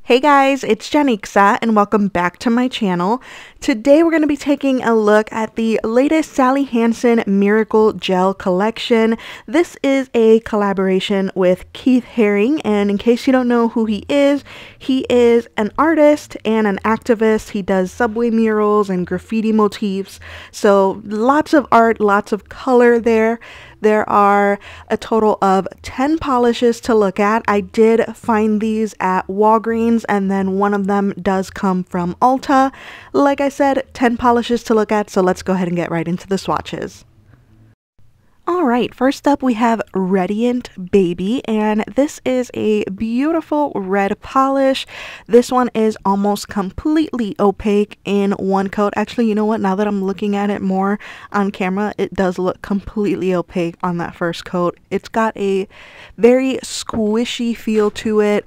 Hey guys, it's Janixa and welcome back to my channel. Today we're going to be taking a look at the latest Sally Hansen Miracle Gel collection. This is a collaboration with Haring, and in case you don't know who he is an artist and an activist. He does subway murals and graffiti motifs, so lots of art, lots of color there. There are a total of 10 polishes to look at. I did find these at Walgreens, and then one of them does come from Ulta. Like I said, 10 polishes to look at, so let's go ahead and get right into the swatches. Alright, first up we have Red-iant Baby, and this is a beautiful red polish. This one is almost completely opaque in one coat. Actually, you know what? Now that I'm looking at it more on camera, it does look completely opaque on that first coat. It's got a very squishy feel to it.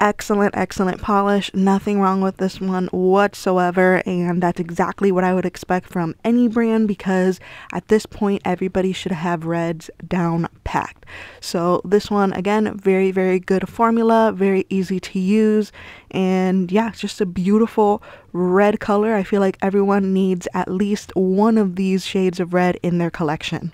Excellent polish. Nothing wrong with this one whatsoever, and that's exactly what I would expect from any brand, because at this point everybody should have reds down packed. So this one, again, very good formula, very easy to use, and yeah, it's just a beautiful red color. I feel like everyone needs at least one of these shades of red in their collection.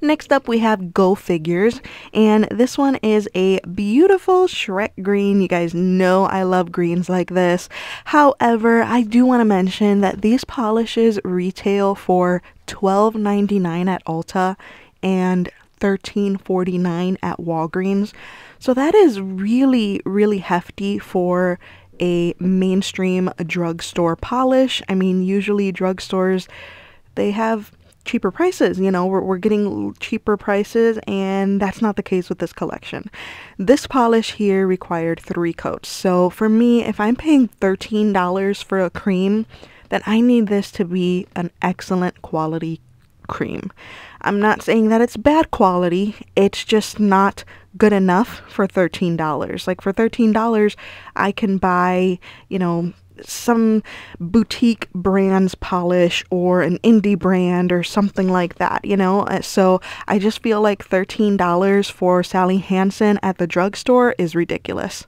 Next up we have Go Figures, and this one is a beautiful Shrek green. You guys know I love greens like this. However, I do want to mention that these polishes retail for $12.99 at Ulta and $13.49 at Walgreens. So that is really hefty for a mainstream drugstore polish. I mean, usually drugstores, they have cheaper prices, you know, we're getting cheaper prices, and that's not the case with this collection. This polish here required 3 coats. So for me, if I'm paying $13 for a cream, then I need this to be an excellent quality cream. I'm not saying that it's bad quality, it's just not good enough for $13. Like, for $13 I can buy, you know, some boutique brand's polish or an indie brand or something like that, you know. So I just feel like $13 for Sally Hansen at the drugstore is ridiculous.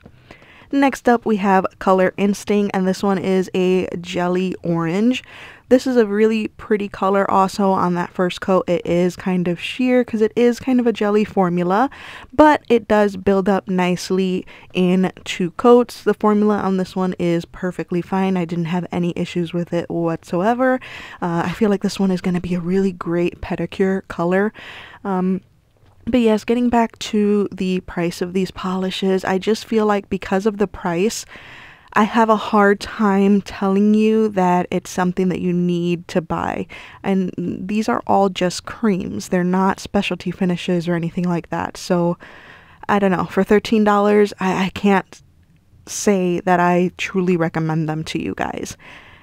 Next up we have Color Instinct, and this one is a jelly orange. This is a really pretty color also. On that first coat it is kind of sheer because it is kind of a jelly formula, but it does build up nicely in 2 coats. The formula on this one is perfectly fine. I didn't have any issues with it whatsoever. I feel like this one is going to be a really great pedicure color. But yes, getting back to the price of these polishes, I just feel like because of the price, I have a hard time telling you that it's something that you need to buy. And these are all just creams. They're not specialty finishes or anything like that. So I don't know, for $13, I can't say that I truly recommend them to you guys.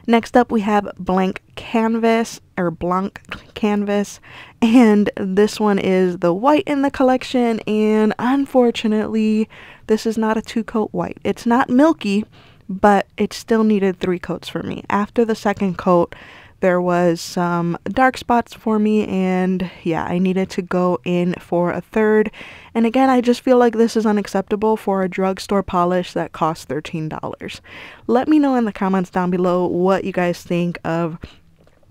Next up we have Blanc Canvas, or Blanc Canvas, and this one is the white in the collection, and unfortunately this is not a 2-coat white. It's not milky, but it still needed 3 coats for me. After the second coat there was some dark spots for me, and yeah, I needed to go in for a third. And again, I just feel like this is unacceptable for a drugstore polish that costs $13. Let me know in the comments down below what you guys think of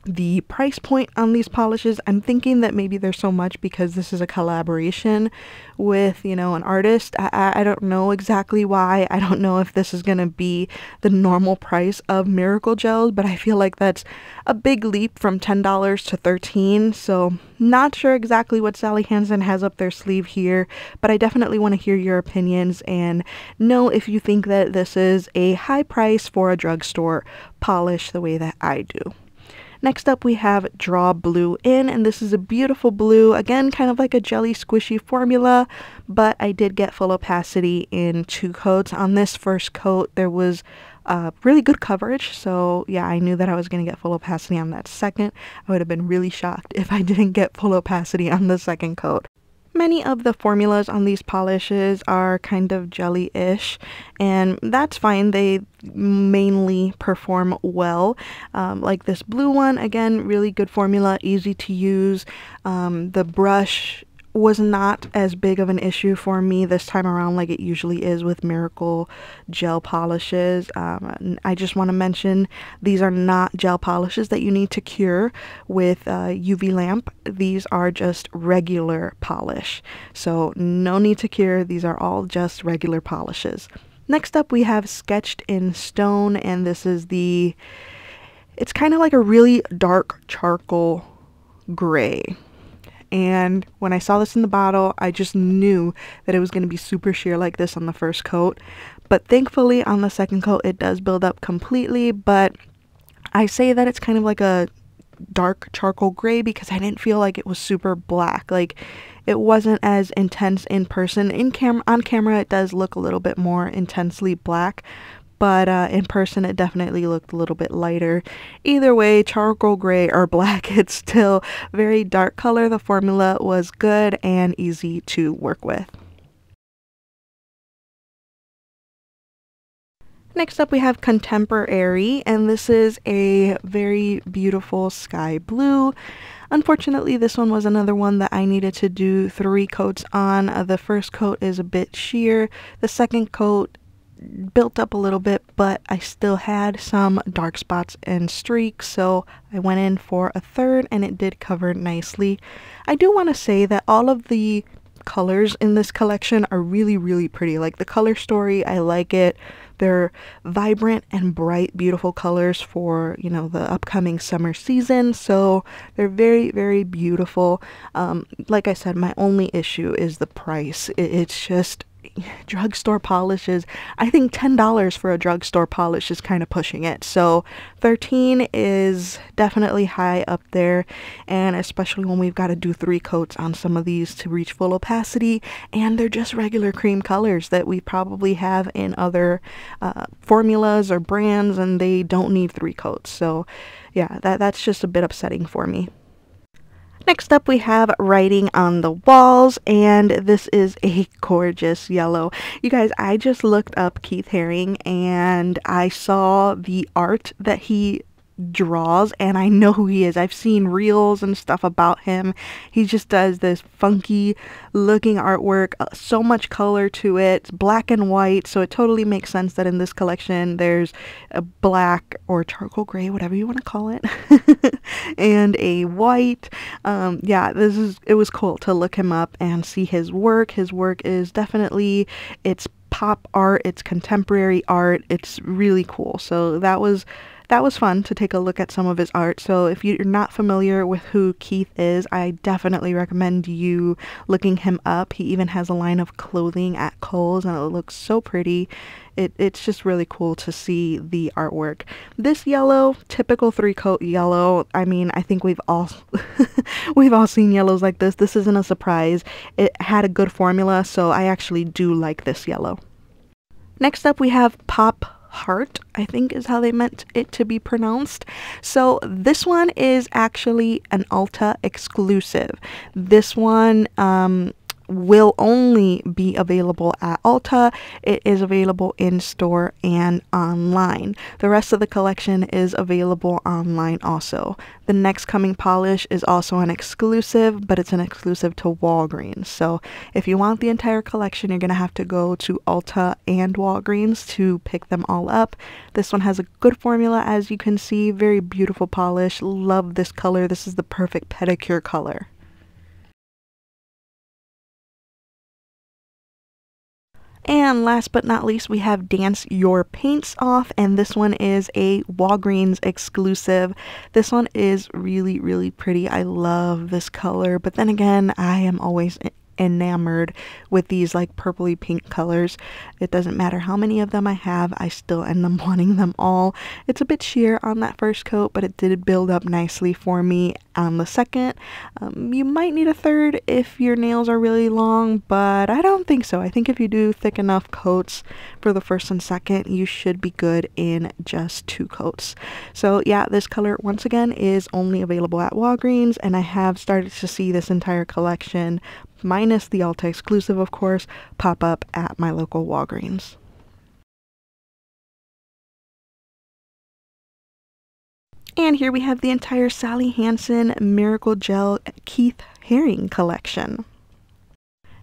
the price point on these polishes. I'm thinking that maybe there's so much because this is a collaboration with, you know, an artist. I don't know exactly why. I don't know if this is gonna be the normal price of miracle gels, but I feel like that's a big leap from $10 to $13. So not sure exactly what Sally Hansen has up their sleeve here, but I definitely want to hear your opinions and know if you think that this is a high price for a drugstore polish the way that I do. Next up we have Draw Blue In, and this is a beautiful blue, again kind of like a jelly squishy formula, but I did get full opacity in 2 coats. On this first coat there was really good coverage, so yeah, I knew that I was going to get full opacity on that second. I would have been really shocked if I didn't get full opacity on the second coat. Many of the formulas on these polishes are kind of jelly-ish, and that's fine. They mainly perform well. Like this blue one, again, really good formula, easy to use. The brush was not as big of an issue for me this time around like it usually is with Miracle gel polishes. I just want to mention these are not gel polishes that you need to cure with UV lamp. These are just regular polish. So no need to cure. These are all just regular polishes. Next up we have Sketched in Stone, and this is it's kind of like a really dark charcoal gray. And when I saw this in the bottle, I just knew that it was going to be super sheer like this on the first coat. But thankfully on the second coat it does build up completely, but I say that it's kind of like a dark charcoal gray because I didn't feel like it was super black. Like, it wasn't as intense in person. On camera it does look a little bit more intensely black, but in person it definitely looked a little bit lighter. Either way, charcoal gray or black, it's still very dark color. The formula was good and easy to work with. Next up we have Contempor-airy, and this is a very beautiful sky blue. Unfortunately, this one was another one that I needed to do 3 coats on. The first coat is a bit sheer. The second coat built up a little bit, but I still had some dark spots and streaks, so I went in for a third and it did cover nicely. I do want to say that all of the colors in this collection are really pretty. Like the color story, I like it. They're vibrant and bright, beautiful colors for, you know, the upcoming summer season, so they're very beautiful. Like I said, my only issue is the price. It's just drugstore polishes. I think $10 for a drugstore polish is kind of pushing it. So $13 is definitely high up there, and especially when we've got to do 3 coats on some of these to reach full opacity, and they're just regular cream colors that we probably have in other formulas or brands, and they don't need 3 coats. So yeah, that's just a bit upsetting for me. Next up we have Writing on the Walls, and this is a gorgeous yellow. You guys, I just looked up Keith Haring and I saw the art that he draws, and I know who he is. I've seen reels and stuff about him. He just does this funky looking artwork, so much color to it. It's black and white, so it totally makes sense that in this collection there's a black or charcoal gray, whatever you want to call it, and a white. Yeah, it was cool to look him up and see his work. His work is definitely, it's pop art, it's contemporary art, it's really cool. So that was fun to take a look at some of his art. So if you're not familiar with who Keith is, I definitely recommend you looking him up. He even has a line of clothing at Kohl's and it looks so pretty. It's just really cool to see the artwork. This yellow, typical 3-coat yellow. I mean, I think we've all we've all seen yellows like this. This isn't a surprise. It had a good formula, so I actually do like this yellow. Next up we have Pop Heart, I think is how they meant it to be pronounced. So this one is actually an Ulta exclusive. This one will only be available at Ulta. It is available in store and online. The rest of the collection is available online also. The next coming polish is also an exclusive, but it's an exclusive to Walgreens. So if you want the entire collection, you're gonna have to go to Ulta and Walgreens to pick them all up. This one has a good formula, as you can see. Very beautiful polish. Love this color. This is the perfect pedicure color. And last but not least, we have Dance Your Paints Off, and this one is a Walgreens exclusive. This one is really pretty. I love this color, but then again, I am always enamored with these like purpley pink colors. It doesn't matter how many of them I have, I still end up wanting them all. It's a bit sheer on that first coat, but it did build up nicely for me on the second. You might need a third if your nails are really long, but I don't think so. I think if you do thick enough coats for the first and second, you should be good in just 2 coats. So yeah, this color once again is only available at Walgreens, and I have started to see this entire collection, minus the Ulta exclusive of course, pop up at my local Walgreens. And here we have the entire Sally Hansen Miracle Gel Keith Haring collection.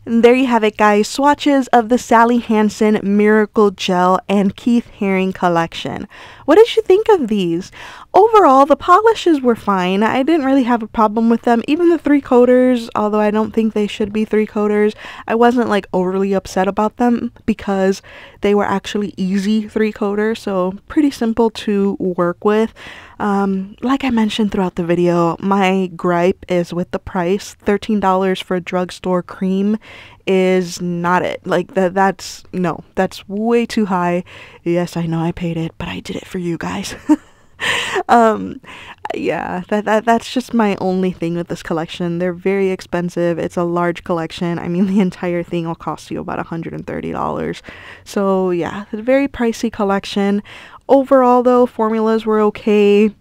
And there you have it, guys. Swatches of the Sally Hansen Miracle Gel and Keith Haring collection. What did you think of these? Overall, the polishes were fine. I didn't really have a problem with them. Even the 3-coaters, although I don't think they should be 3-coaters, I wasn't like overly upset about them because they were actually easy 3-coaters, so pretty simple to work with. Like I mentioned throughout the video, my gripe is with the price. $13 for a drugstore cream is not it. Like that's way too high. Yes, I know I paid it, but I did it for you guys. Yeah, that's just my only thing with this collection. They're very expensive. It's a large collection. I mean, the entire thing will cost you about $130. So yeah, it's a very pricey collection. Overall though, formulas were okay.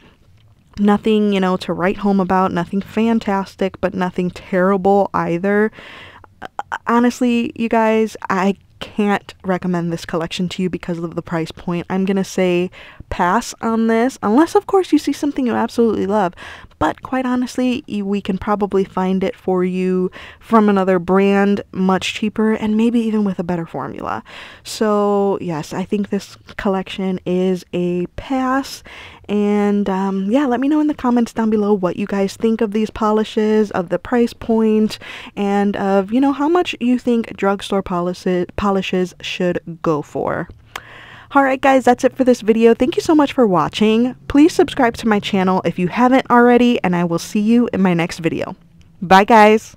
Nothing, you know, to write home about. Nothing fantastic, but nothing terrible either. Honestly, you guys, I can't recommend this collection to you because of the price point. I'm gonna say pass on this, unless of course you see something you absolutely love. But quite honestly, we can probably find it for you from another brand much cheaper and maybe even with a better formula. So yes, I think this collection is a pass. And yeah, let me know in the comments down below what you guys think of these polishes, of the price point, and of, you know, how much you think drugstore polishes should go for. Alright guys, that's it for this video. Thank you so much for watching. Please subscribe to my channel if you haven't already, and I will see you in my next video. Bye guys!